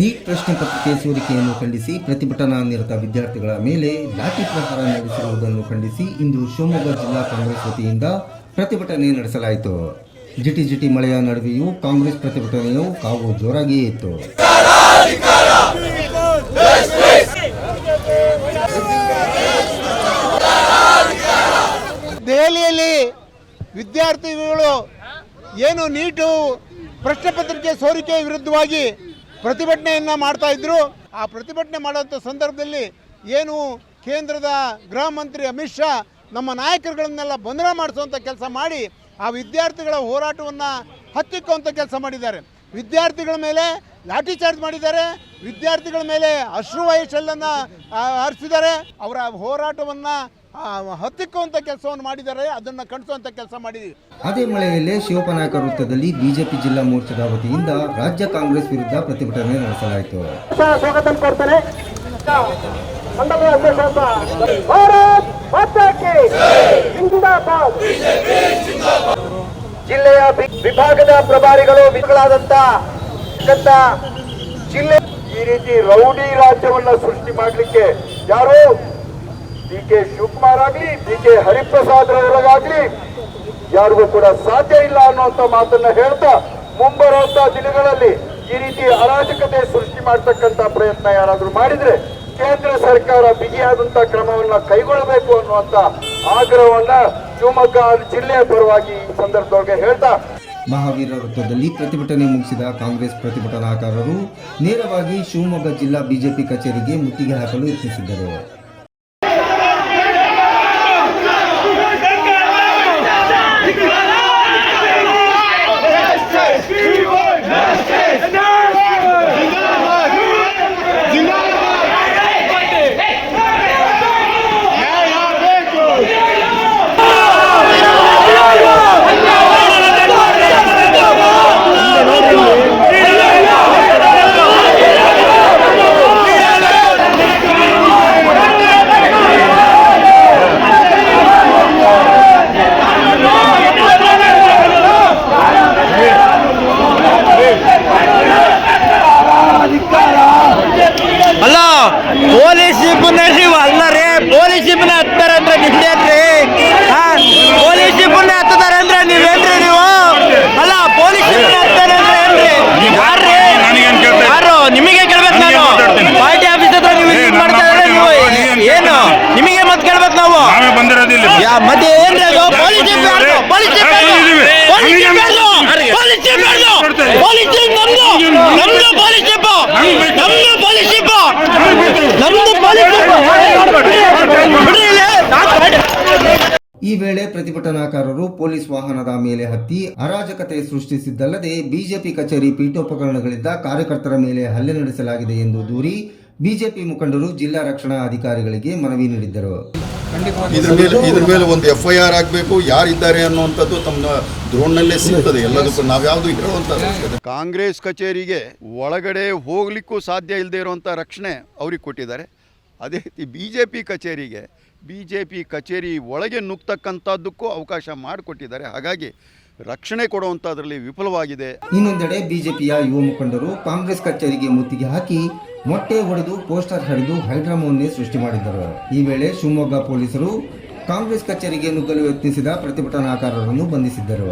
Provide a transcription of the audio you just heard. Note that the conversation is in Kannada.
ನೀಟ್ ಪ್ರಶ್ನೆ ಪತ್ರಿಕೆ ಸೋರಿಕೆಯನ್ನು ಖಂಡಿಸಿ ಪ್ರತಿಭಟನಾ ನಿರತ ವಿದ್ಯಾರ್ಥಿಗಳ ಮೇಲೆ ಲಾಠಿ ಪ್ರಹಾರ ನಡೆಸಿರುವುದನ್ನು ಖಂಡಿಸಿ ಇಂದು ಶಿವಮೊಗ್ಗ ಜಿಲ್ಲಾ ಕಾಂಗ್ರೆಸ್ ವತಿಯಿಂದ ಪ್ರತಿಭಟನೆ ನಡೆಸಲಾಯಿತು. ಜಿಟಿ ಮಳೆಯ ನಡುವೆಯೂ ಕಾಂಗ್ರೆಸ್ ಪ್ರತಿಭಟನೆಯು ಕಾವು ಜೋರಾಗಿಯೇ ಇತ್ತು. ದೆಹಲಿಯಲ್ಲಿ ವಿದ್ಯಾರ್ಥಿಗಳು ಏನು ನೀಟು ಪ್ರಶ್ನೆ ಪತ್ರಿಕೆ ಸೋರಿಕೆ ವಿರುದ್ಧವಾಗಿ ಪ್ರತಿಭಟನೆಯನ್ನು ಮಾಡ್ತಾ ಇದ್ರು. ಆ ಪ್ರತಿಭಟನೆ ಮಾಡುವಂಥ ಸಂದರ್ಭದಲ್ಲಿ ಏನು ಕೇಂದ್ರದ ಗೃಹ ಮಂತ್ರಿ ಅಮಿತ್ ಶಾ ನಮ್ಮ ನಾಯಕರುಗಳನ್ನೆಲ್ಲ ಬಂಧನ ಮಾಡಿಸುವಂಥ ಕೆಲಸ ಮಾಡಿ ಆ ವಿದ್ಯಾರ್ಥಿಗಳ ಹೋರಾಟವನ್ನು ಹತ್ತಿಕ್ಕುವಂಥ ಕೆಲಸ ಮಾಡಿದ್ದಾರೆ. ವಿದ್ಯಾರ್ಥಿಗಳ ಮೇಲೆ ಲಾಠಿ ಚಾರ್ಜ್ ಮಾಡಿದ್ದಾರೆ. ವಿದ್ಯಾರ್ಥಿಗಳ ಮೇಲೆ ಅಶ್ರುವಾಯು ಶೆಲ್ಲನ್ನು ಹರಿಸಿದ್ದಾರೆ. ಅವರ ಹೋರಾಟವನ್ನು ಹತ್ತಿಕ್ಕುವಂಥ ಕೆಲಸವನ್ನು ಮಾಡಿದ್ದಾರೆ. ಅದನ್ನು ಖಂಡಿಸುವಂಥ ಕೆಲಸ ಮಾಡಿದ್ದೀವಿ. ಅದೇ ಮಳೆಯಲ್ಲೇ ಶಿವಪ್ಪನಾಯಕ ವೃತ್ತದಲ್ಲಿ ಬಿಜೆಪಿ ಜಿಲ್ಲಾ ಮೋರ್ಚಾದ ವತಿಯಿಂದ ರಾಜ್ಯ ಕಾಂಗ್ರೆಸ್ ವಿರುದ್ಧ ಪ್ರತಿಭಟನೆ ನಡೆಸಲಾಯಿತು. ಜಿಲ್ಲೆಯ ವಿಭಾಗದ ಪ್ರಭಾರಿಗಳು ವಿಧಗಳಾದಂತ ಜಿಲ್ಲೆ ಈ ರೀತಿ ರೌಡಿ ರಾಜ್ಯವನ್ನ ಸೃಷ್ಟಿ ಮಾಡಲಿಕ್ಕೆ ಯಾರು ಡಿ.ಕೆ. ಶಿವಕುಮಾರ್ ಆಗಲಿ ಡಿ.ಕೆ. ಹರಿಪ್ರಸಾದ್ ಅವರಿಗಾಗ್ಲಿ ಯಾರಿಗೂ ಕೂಡ ಸಾಧ್ಯ ಇಲ್ಲ ಅನ್ನುವಂತ ಮಾತನ್ನ ಹೇಳ್ತಾ ಮುಂಬರುವಂತ ದಿನಗಳಲ್ಲಿ ಈ ರೀತಿ ಅರಾಜಕತೆ ಸೃಷ್ಟಿ ಮಾಡತಕ್ಕಂತ ಪ್ರಯತ್ನ ಯಾರಾದ್ರೂ ಮಾಡಿದ್ರೆ ಕೇಂದ್ರ ಸರ್ಕಾರ ಬಿಗಿಯಾದಂತ ಕ್ರಮವನ್ನ ಕೈಗೊಳ್ಳಬೇಕು ಅನ್ನುವಂತ ಆಗ್ರಹವನ್ನ ಶಿವಮೊಗ್ಗ ಜಿಲ್ಲೆಯ ಪರವಾಗಿ ಈ ಸಂದರ್ಭದೊಳಗೆ ಹೇಳ್ತಾ ಮಹಾವೀರ ವೃತ್ತದಲ್ಲಿ ಪ್ರತಿಭಟನೆ ಮುಗಿಸಿದ ಕಾಂಗ್ರೆಸ್ ಪ್ರತಿಭಟನಾಕಾರರು ನೇರವಾಗಿ ಶಿವಮೊಗ್ಗ ಜಿಲ್ಲಾ ಬಿಜೆಪಿ ಕಚೇರಿಗೆ ಮುತ್ತಿಗೆ ಹಾಕಲು ಯತ್ನಿಸಿದ್ದರು. ಪೊಲೀಸ್ ಶಿಪ್ನ ಅಲ್ಲರಿ ಪೊಲೀಸ್ ಶಿಪ್ನ ಹತ್ತಾರೆ ಅಂದ್ರೆ ನಿಮ್ದೇನ್ರಿ? ಪೊಲೀಸ್ ಶಿಪ್ನ ಹತ್ತಾರೆ ಅಂದ್ರೆ ನೀವೇನ್ರಿ? ನೀವು ಅಲ್ಲ ಪೊಲೀಸ್ ಶಿಪ್ನ ಹತ್ತಾರೆ ಅಂದ್ರೆ ಏನ್ರಿ? ಯಾರು ನಿಮಗೆ ಕೇಳ್ಬೇಕು. ನಾನು ಪಾರ್ಟಿ ಆಫೀಸ್ ಹತ್ರ ನೀವು ವಿಸಿಟ್ ಮಾಡ್ತಾ ಇದ್ರೆ ನೀವು ಏನು ನಿಮಗೆ ಮತ್ತೆ ಕೇಳ್ಬೇಕು ನಾವು ಮತ್ತೆ ಏನ್ರಿ ಅದು? ಪೊಲೀಸ್ ಶಿಪ್ ಯಾರು? Police ship police ship police ship police ship ನಮ್ದು ಪೊಲೀಸ್ ಶಿಪ್ ನಮ್ದು ಪೊಲೀಸ್ ಶಿಪ್ ಈ ವೇಳೆ ಪ್ರತಿಭಟನಾಕಾರರು ಪೊಲೀಸ್ ವಾಹನದ ಮೇಲೆ ಹತ್ತಿ ಅರಾಜಕತೆ ಸೃಷ್ಟಿಸಿದ್ದಲ್ಲದೆ ಬಿಜೆಪಿ ಕಚೇರಿ ಪೀಠೋಪಕರಣಗಳಿಂದ ಕಾರ್ಯಕರ್ತರ ಮೇಲೆ ಹಲ್ಲೆ ನಡೆಸಲಾಗಿದೆ ಎಂದು ದೂರಿ ಬಿಜೆಪಿ ಮುಖಂಡರು ಜಿಲ್ಲಾ ರಕ್ಷಣಾ ಅಧಿಕಾರಿಗಳಿಗೆ ಮನವಿ ನೀಡಿದ್ದರು. ಇದ್ರ ಮೇಲೆ ಒಂದು FIR ಆಗಬೇಕು, ಯಾರಿದ್ದಾರೆ ಅನ್ನುವಂಥದ್ದು ತಮ್ಮ ದ್ರೋಣಲ್ಲೇ ಸಿಗ್ತದೆ. ಎಲ್ಲದಕ್ಕೂ ನಾವ್ಯಾವುದು ಹೇಳುವಂಥದ್ದು. ಕಾಂಗ್ರೆಸ್ ಕಚೇರಿಗೆ ಒಳಗಡೆ ಹೋಗ್ಲಿಕ್ಕೂ ಸಾಧ್ಯ ಇಲ್ಲದೆ ಇರುವಂಥ ರಕ್ಷಣೆ ಅವ್ರಿಗೆ ಕೊಟ್ಟಿದ್ದಾರೆ. ಅದೇ ರೀತಿ ಬಿಜೆಪಿ ಕಚೇರಿ ಒಳಗೆ ನುಗ್ತಕ್ಕಂಥದ್ದಕ್ಕೂ ಅವಕಾಶ ಮಾಡಿಕೊಟ್ಟಿದ್ದಾರೆ. ಹಾಗಾಗಿ ರಕ್ಷಣೆ ಕೊಡುವಂಥದ್ರಲ್ಲಿ ವಿಫಲವಾಗಿದೆ. ಇನ್ನೊಂದೆಡೆ ಬಿಜೆಪಿಯ ಯುವ ಮುಖಂಡರು ಕಾಂಗ್ರೆಸ್ ಕಚೇರಿಗೆ ಮುತ್ತಿಗೆ ಹಾಕಿ ಮೊಟ್ಟೆ ಹೊಡೆದು ಪೋಸ್ಟರ್ ಹರಿದು ಹೈಡ್ರಾಮವನ್ನೇ ಸೃಷ್ಟಿ ಮಾಡಿದ್ದರು. ಈ ವೇಳೆ ಶಿವಮೊಗ್ಗ ಪೊಲೀಸರು ಕಾಂಗ್ರೆಸ್ ಕಚೇರಿಗೆ ನುಗ್ಗಲು ಯತ್ನಿಸಿದ ಪ್ರತಿಭಟನಾಕಾರರನ್ನು ಬಂಧಿಸಿದ್ದರು.